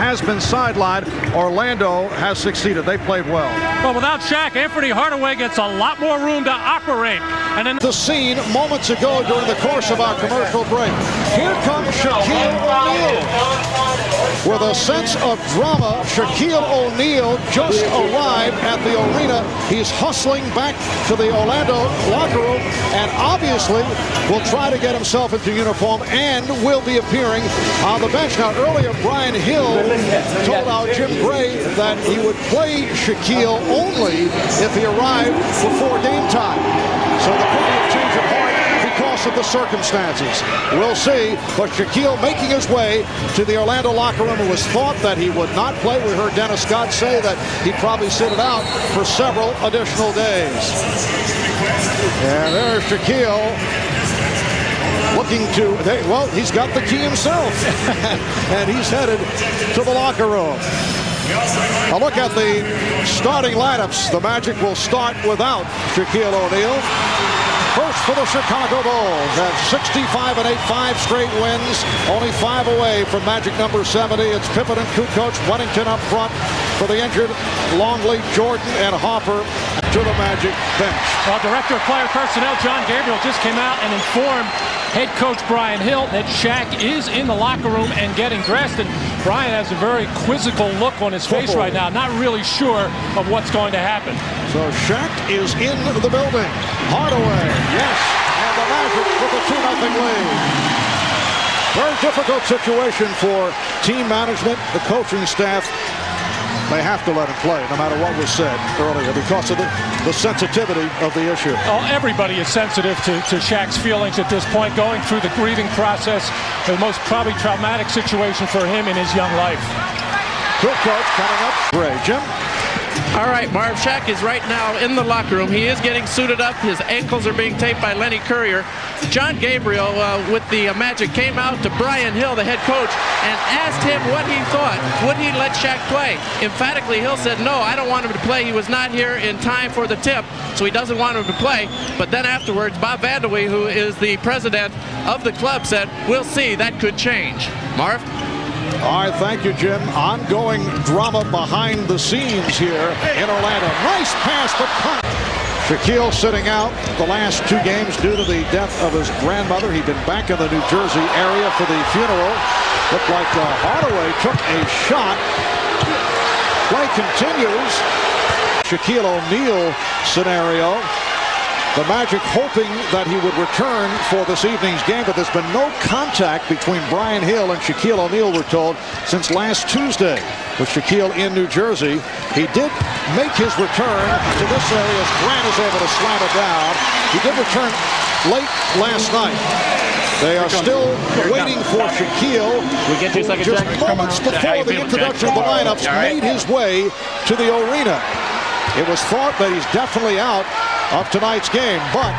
has been sidelined. Orlando has succeeded. They played well. Well, without Shaq, Anthony Hardaway gets a lot more room to operate. And then the scene moments ago during the course of our commercial break. Here comes Shaquille O'Neal. With a sense of drama, Shaquille O'Neal just arrived at the arena. He's hustling back to the Orlando locker room and obviously will try to get himself into uniform and will be appearing on the bench. Now, earlier, Brian Hill told our Jim Gray that he would play Shaquille only if he arrived before game time. So there could be a change of heart because of the circumstances. We'll see. But Shaquille making his way to the Orlando locker room. It was thought that he would not play. We heard Dennis Scott say that he'd probably sit it out for several additional days. And there's Shaquille looking to, well, he's got the key himself. And he's headed to the locker room. A look at the starting lineups. The Magic will start without Shaquille O'Neal. First for the Chicago Bulls at 65 and 8, 5 straight wins, only 5 away from Magic number 70. It's Pippen and Kukoc, Wennington up front for the injured Longley, Jordan, and Hopper to the Magic bench. Well, Director of Player Personnel John Gabriel just came out and informed head coach Brian Hill that Shaq is in the locker room and getting dressed. And Brian has a very quizzical look on his face right now, not really sure of what's going to happen. So Shaq is in the building. Hardaway, yes, and the Magic with a 2-0 lead. Very difficult situation for team management, the coaching staff. They have to let him play, no matter what was said earlier, because of the sensitivity of the issue. Oh, everybody is sensitive to Shaq's feelings at this point, going through the grieving process, the most probably traumatic situation for him in his young life. Good coach coming up. Great, Jim. All right, Marv, Shaq is right now in the locker room. He is getting suited up. His ankles are being taped by Lenny Currier. John Gabriel with the Magic came out to Brian Hill, the head coach, and asked him what he thought. Would he let Shaq play? Emphatically, Hill said, no, I don't want him to play. He was not here in time for the tip, so he doesn't want him to play. But then afterwards, Bob Vander Weide, who is the president of the club, said, we'll see, that could change. Marv? All right, thank you, Jim. Ongoing drama behind the scenes here in Orlando. Nice pass to Punt. Shaquille sitting out the last 2 games due to the death of his grandmother. He'd been back in the New Jersey area for the funeral. Looked like Hardaway took a shot. Play continues. Shaquille O'Neal scenario. The Magic hoping that he would return for this evening's game, but there's been no contact between Brian Hill and Shaquille O'Neal, we're told, since last Tuesday. With Shaquille in New Jersey, he did make his return to this area as Grant is able to slam it down. He did return late last night. They are still waiting for Shaquille, who just moments before the introduction of the lineups made his way to the arena. It was thought that he's definitely out of tonight's game, but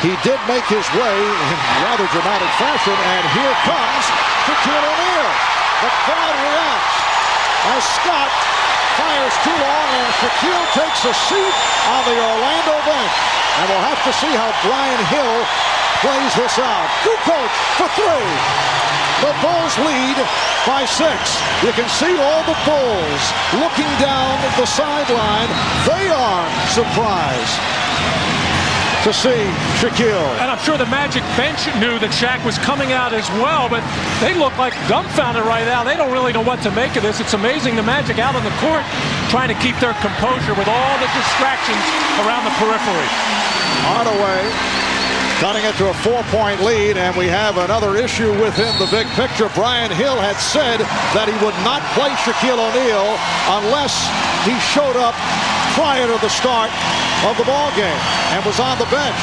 he did make his way in rather dramatic fashion, and here comes Shaquille O'Neal. The crowd reacts as Scott fires too long, and Shaquille takes a seat on the Orlando bench. And we'll have to see how Brian Hill plays this out. Kukoc for 3. The Bulls lead by 6. You can see all the Bulls looking down the sideline. They are surprised to see Shaquille. And I'm sure the Magic bench knew that Shaq was coming out as well, but they look like dumbfounded right now. They don't really know what to make of this. It's amazing the Magic out on the court trying to keep their composure with all the distractions around the periphery. Hardaway cutting it to a 4-point lead, and we have another issue within the big picture. Brian Hill had said that he would not play Shaquille O'Neal unless he showed up prior to the start of the ball game and was on the bench.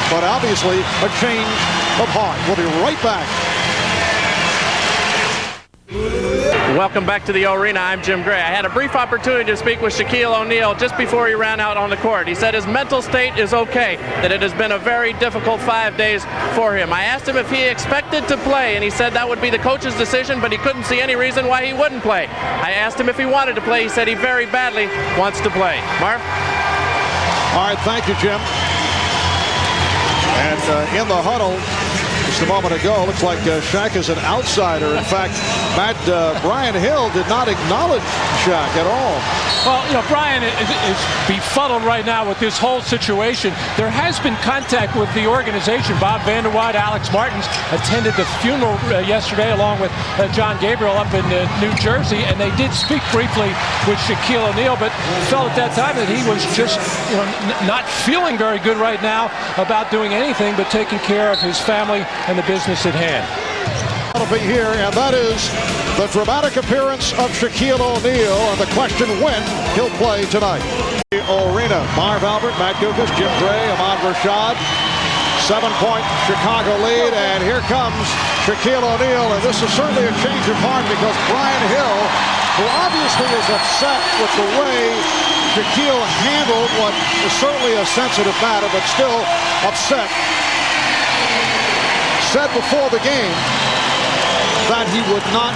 But obviously a change of heart. We'll be right back. Welcome back to the arena. I'm Jim Gray. I had a brief opportunity to speak with Shaquille O'Neal just before he ran out on the court. He said his mental state is okay, that it has been a very difficult 5 days for him. I asked him if he expected to play, and he said that would be the coach's decision, but he couldn't see any reason why he wouldn't play. I asked him if he wanted to play. He said he very badly wants to play. Marv? All right, thank you, Jim. And in the huddle, just a moment ago. Looks like Shaq is an outsider. In fact, Brian Hill did not acknowledge Shaq at all. Well, you know, Brian is befuddled right now with this whole situation. There has been contact with the organization. Bob Vander Weide, Alex Martins attended the funeral yesterday along with John Gabriel up in New Jersey, and they did speak briefly with Shaquille O'Neal, but felt at that time that he was just, you know, not feeling very good right now about doing anything but taking care of his family and the business at hand. That'll be here, and that is the dramatic appearance of Shaquille O'Neal, and the question when he'll play tonight. Arena, Marv Albert, Matt Dukas, Jim Gray, Ahmad Rashad. 7-point Chicago lead, and here comes Shaquille O'Neal, and this is certainly a change of heart because Brian Hill, who obviously is upset with the way Shaquille handled what is certainly a sensitive matter, but still upset, said before the game that he would not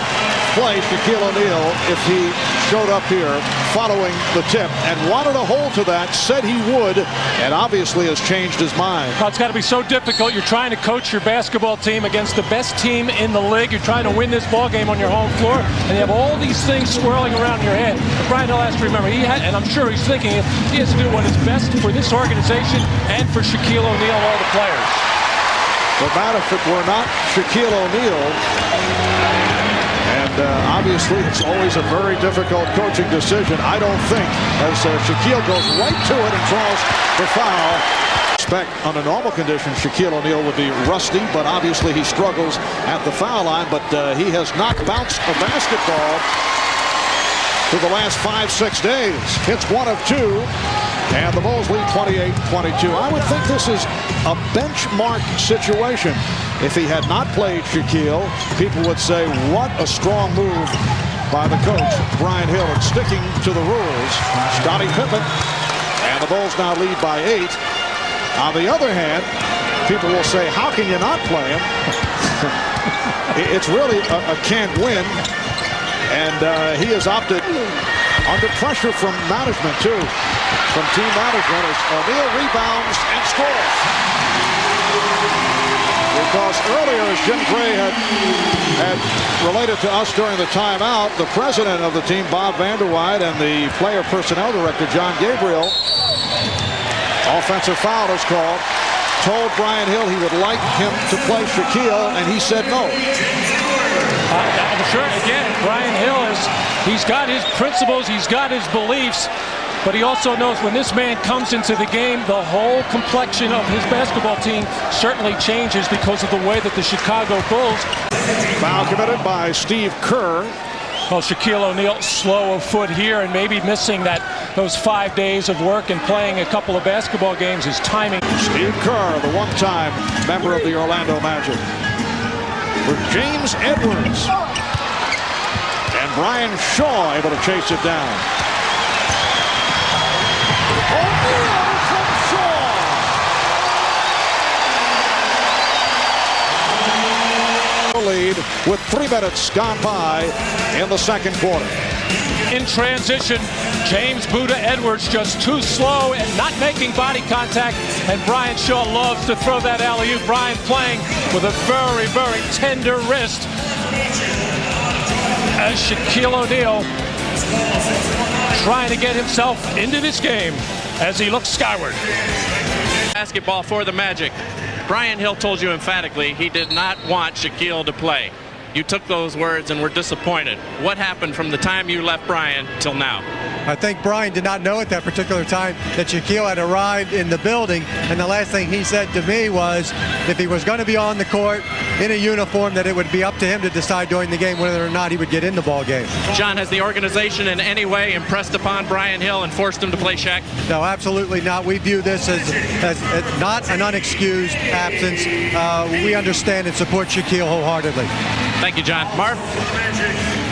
play Shaquille O'Neal if he showed up here following the tip, and wanted to hold to that, said he would, and obviously has changed his mind. Well, it's got to be so difficult. You're trying to coach your basketball team against the best team in the league. You're trying to win this ball game on your home floor, and you have all these things swirling around your head. But Brian Hill has to remember, and I'm sure he's thinking, he has to do what is best for this organization and for Shaquille O'Neal and all the players. But Matt, if it were not Shaquille O'Neal, and obviously it's always a very difficult coaching decision, I don't think, as Shaquille goes right to it and draws the foul. Under normal conditions, Shaquille O'Neal would be rusty, but obviously he struggles at the foul line, but he has not bounced a basketball for the last 5-6 days. Hits 1 of 2. And the Bulls lead 28-22. I would think this is a benchmark situation. If he had not played Shaquille, people would say, what a strong move by the coach, Brian Hill, and sticking to the rules. Scottie Pippen, and the Bulls now lead by 8. On the other hand, people will say, how can you not play him? It's really a can't win. And he has opted under pressure from management, too. From team management as O'Neal rebounds and scores. Because earlier, as Jim Gray had related to us during the timeout, the president of the team, Bob Vander Weide, and the player personnel director, John Gabriel, offensive foul is called, told Brian Hill he would like him to play Shaquille, and he said no. I'm sure, again, Brian Hill he's got his principles, he's got his beliefs, but he also knows when this man comes into the game, the whole complexion of his basketball team certainly changes because of the way that the Chicago Bulls. Foul committed by Steve Kerr. Well, Shaquille O'Neal slow of foot here and maybe missing those 5 days of work and playing a couple of basketball games. His timing. Steve Kerr, the one-time member of the Orlando Magic. For James Edwards. And Brian Shaw able to chase it down. O'Neal from Shaw. Lead with 3 minutes gone by in the second quarter. In transition, James Buddha Edwards just too slow and not making body contact, and Brian Shaw loves to throw that alley-oop. Brian playing with a very, very tender wrist as Shaquille O'Neal trying to get himself into this game as he looks skyward. Basketball for the Magic. Brian Hill told you emphatically he did not want Shaquille to play. You took those words and were disappointed. What happened from the time you left Brian till now? I think Brian did not know at that particular time that Shaquille had arrived in the building, and the last thing he said to me was if he was going to be on the court in a uniform, that it would be up to him to decide during the game whether or not he would get in the ball game. John, has the organization in any way impressed upon Brian Hill and forced him to play Shaq? No, absolutely not. We view this as not an unexcused absence. We understand and support Shaquille wholeheartedly. Thank you, John. Marv?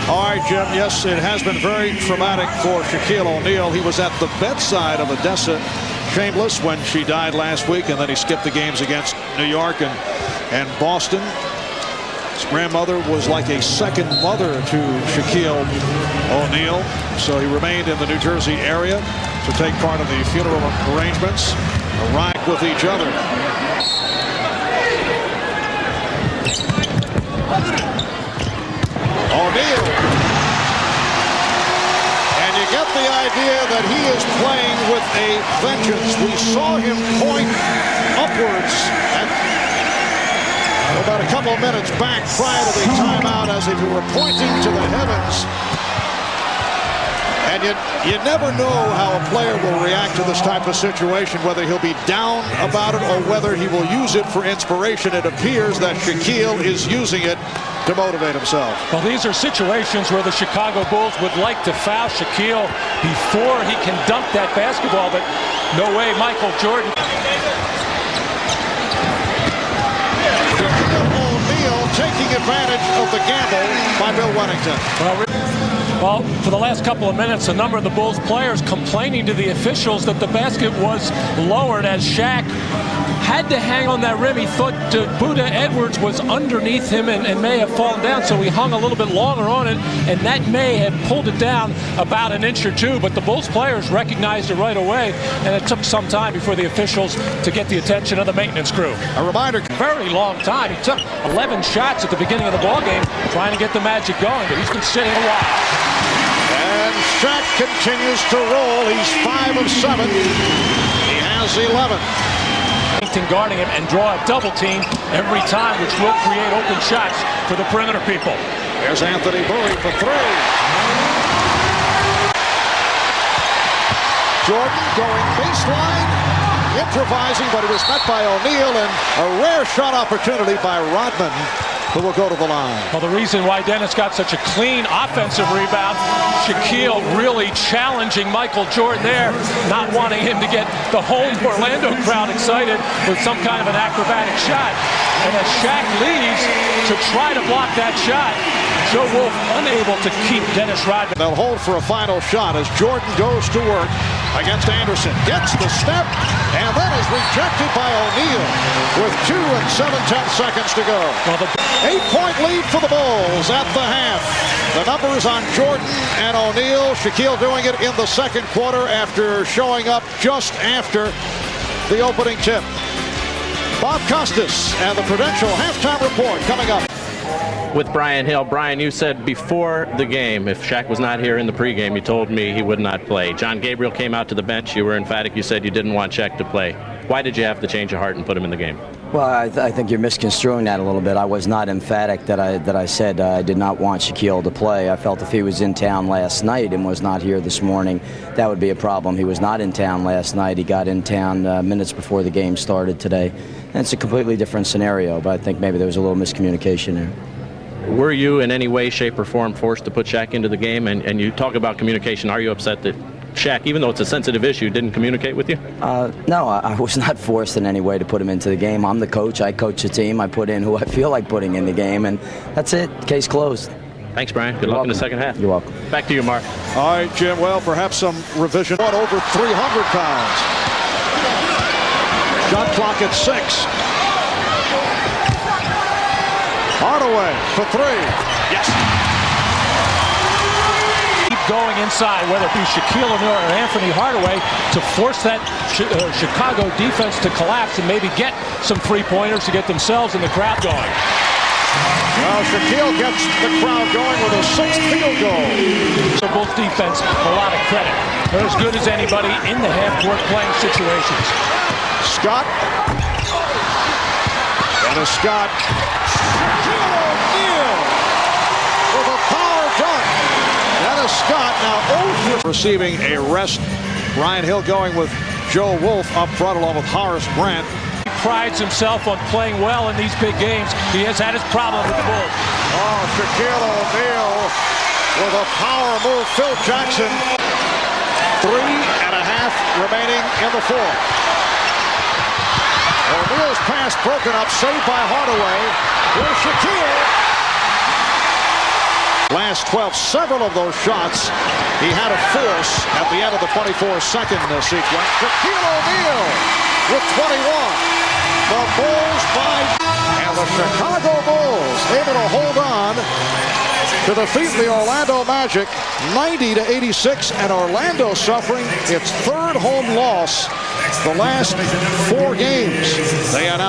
All right, Jim. Yes, it has been very traumatic for Shaquille O'Neal. He was at the bedside of Odessa Chambliss when she died last week, and then he skipped the games against New York and Boston. His grandmother was like a second mother to Shaquille O'Neal, so he remained in the New Jersey area to take part in the funeral arrangements, arrived with each other. O'Neal. And you get the idea that he is playing with a vengeance. We saw him point upwards at about a couple of minutes back prior to the timeout as if he were pointing to the heavens. And you never know how a player will react to this type of situation, whether he'll be down about it or whether he will use it for inspiration. It appears that Shaquille is using it to motivate himself. Well, these are situations where the Chicago Bulls would like to foul Shaquille before he can dunk that basketball, but no way Michael Jordan. O'Neal taking advantage of the gamble by Bill Wennington. Well, for the last couple of minutes, a number of the Bulls players complaining to the officials that the basket was lowered as Shaq had to hang on that rim. He thought Buddha Edwards was underneath him and may have fallen down, so he hung a little bit longer on it, and that may have pulled it down about an inch or two, but the Bulls players recognized it right away, and it took some time before the officials to get the attention of the maintenance crew. A reminder. Very long time. He took 11 shots at the beginning of the ballgame trying to get the Magic going, but he's been sitting a while. And Shaq continues to roll. He's 5 of 7. He has 11. Guarding him and draw a double team every time, which will create open shots for the perimeter people. There's Anthony Bowie for 3. Jordan going baseline, improvising, but it was met by O'Neal, and a rare shot opportunity by Rodman, who will go to the line. Well, the reason why Dennis got such a clean offensive rebound, Shaquille really challenging Michael Jordan there, not wanting him to get the home Orlando crowd excited with some kind of an acrobatic shot. And as Shaq leaves to try to block that shot, Joe Wolf unable to keep Dennis Rodman. They'll hold for a final shot as Jordan goes to work against Anderson. Gets the step, and then is rejected by O'Neal with 2 7/10 seconds to go. Well, the 8-point lead for the Bulls at the half. The numbers on Jordan and O'Neal. Shaquille doing it in the second quarter after showing up just after the opening tip. Bob Costas and the Prudential halftime report coming up. With Brian Hill. Brian, you said before the game, if Shaq was not here in the pregame, you told me he would not play. John Gabriel came out to the bench. You were emphatic. You said you didn't want Shaq to play. Why did you have to change your heart and put him in the game? Well, I think you're misconstruing that a little bit. I was not emphatic that I said I did not want Shaquille to play. I felt if he was in town last night and was not here this morning, that would be a problem. He was not in town last night. He got in town minutes before the game started today. And it's a completely different scenario, but I think maybe there was a little miscommunication there. Were you in any way, shape, or form forced to put Shaq into the game? And you talk about communication. Are you upset that Shaq, even though it's a sensitive issue, didn't communicate with you? No, I was not forced in any way to put him into the game. I'm the coach. I coach the team. I put in who I feel like putting in the game, and that's it. Case closed. Thanks, Brian. Good luck in the second half. You're welcome. Back to you, Mark. All right, Jim. Well, perhaps some revision. Over 300 pounds. Shot clock at 6. Hardaway for 3. Yes. Keep going inside, whether it be Shaquille O'Neal or Anthony Hardaway, to force that Chicago defense to collapse and maybe get some three-pointers to get themselves and the crowd going. Well, Shaquille gets the crowd going with a 6th field goal. So Bulls defense, a lot of credit. They're as good as anybody in the half-court playing situations. Scott. Dennis Scott. Shaquille O'Neal with a power dunk. Dennis Scott now receiving a rest. Brian Hill going with Joe Wolf up front along with Horace Grant. He prides himself on playing well in these big games. He has had his problem with the Bulls. Oh, Shaquille O'Neal with a power move. Phil Jackson. 3.5 remaining in the fourth. O'Neal's pass broken up, saved by Hardaway. Here's Shaquille. Last 12, several of those shots he had to force at the end of the 24-second sequence. Shaquille O'Neal with 21. The Bulls by, and the Chicago Bulls able to hold on to defeat the Orlando Magic 90-86, and Orlando suffering its 3rd home loss the last 4 games. They announced